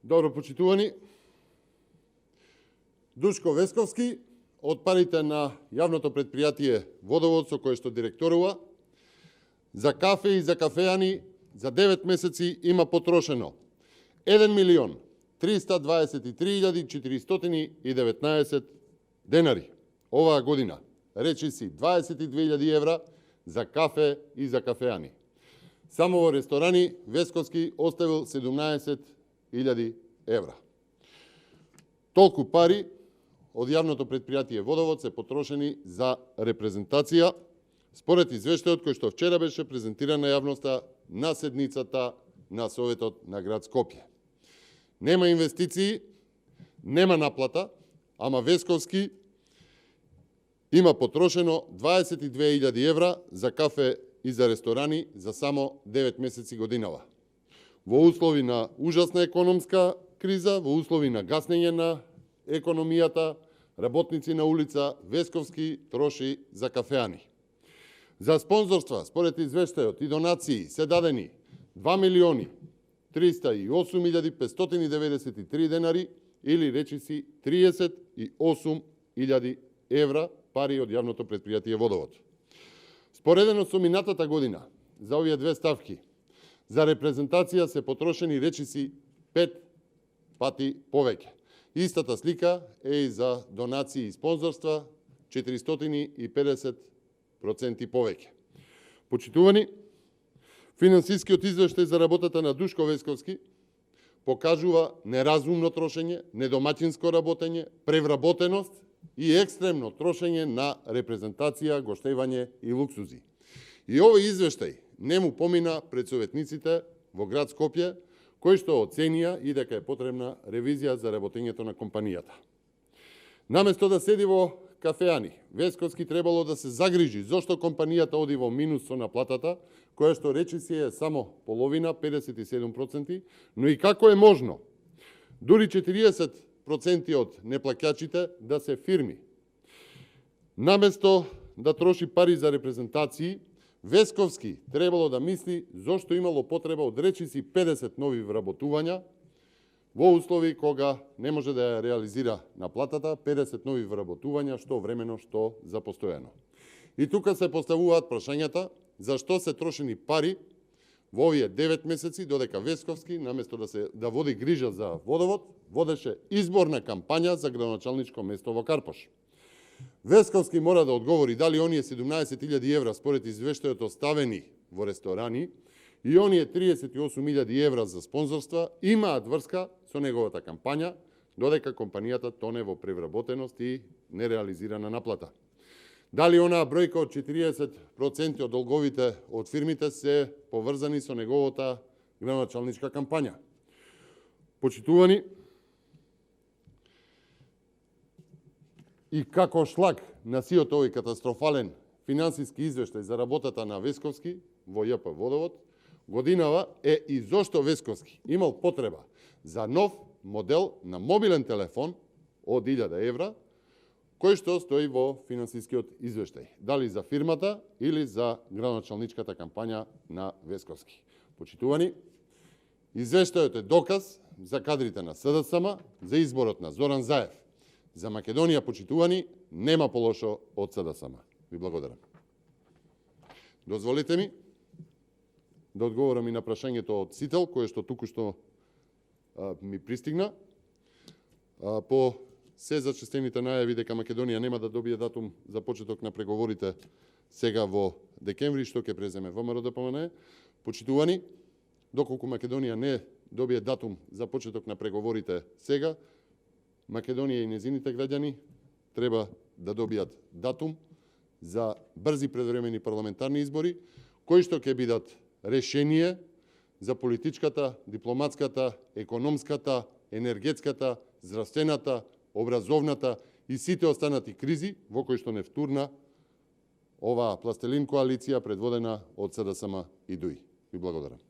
Добро почитувани, Душко Весковски, од парите на јавното предпријатие Водовод, со кое што директорува, за кафе и за кафеани за 9 месеци има потрошено 1.323.419 денари. Оваа година, речиси 22.000 евра за кафе и за кафеани. Само во ресторани Весковски оставил 17.000 евра. Толку пари од јавното предпријатие Водовод се потрошени за репрезентација, според извештајот кој што вчера беше презентиран на јавноста на седницата на Советот на град Скопје. Нема инвестиции, нема наплата, ама Весковски има потрошено 22.000 евра за кафе и за ресторани за само 9 месеци годинава. Во услови на ужасна економска криза, во услови на гаснење на економијата, работници на улица, Весковски троши за кафеани. За спонзорства, според извештајот и донации, се дадени 2.308.593 денари или речиси 38.000 евра пари од јавното предпријатие Водовод. Споредено со минатата година, за овие две ставки, за репрезентација се потрошени речиси 5 пати повеќе. Истата слика е и за донации и спонзорства 450% повеќе. Почитувани, финансискиот извештај за работата на Душко Весковски покажува неразумно трошење, недомаќинско работење, превработеност и екстремно трошење на репрезентација, гоштевање и луксузи. И овој извештај не му помина пред советниците во град Скопје, кои што оценија и дека е потребна ревизија за работењето на компанијата. Наместо да седи во кафеани, Весковски требало да се загрижи зошто компанијата оди во минус со наплатата, која што речиси е само половина, 57%, но и како е можно дури 40% од неплаќачите да се фирми. Наместо да троши пари за репрезентации, Весковски требало да мисли зошто имало потреба од речиси 50 нови вработувања во услови кога не може да ја реализира наплатата, 50 нови вработувања што времено, што за постојано. И тука се поставуваат прашањата зашто се трошени пари во овие 9 месеци, додека Весковски, наместо да води грижа за Водовод, водеше изборна кампања за градоначалничко место во Карпош. Весковски мора да одговори дали оние 17.000 евра според извештајот оставени во ресторани и оние 38.000 евра за спонзорства имаат врска со неговата кампања, додека компанијата тоне во превработеност и нереализирана наплата. Дали онаа бројка од 40% од долговите од фирмите се поврзани со неговата градоначалничка кампања. Почитувани, и како шлак на сиот овој катастрофален финансиски извештај за работата на Весковски во ЈП Водовод, годинава е и зошто Весковски имал потреба за нов модел на мобилен телефон од 1000 евра, кој што стои во финансискиот извештај, дали за фирмата или за градоначалничката кампања на Весковски. Почитувани, извештајот е доказ за кадрите на СДСМ, за изборот на Зоран Заев. За Македонија, почитувани, нема полошо од СДСМ. Ви благодарам. Дозволите ми да одговорам и на прашањето од Сител, кое што туку-што ми пристигна. По се зачестените најави дека Македонија нема да добие датум за почеток на преговорите сега во декември, што ќе преземе ВМРО-ДПМНЕ, почитувани, доколку Македонија не добие датум за почеток на преговорите сега, Македонија и незините граѓани треба да добијат датум за брзи предвремени парламентарни избори, кои што ќе бидат решение за политичката, дипломатската, економската, енергетската, здравствената, образовната и сите останати кризи во кои што не втурна оваа пластелин коалиција предводена од СДСМ и ДУИ. Ви благодарам.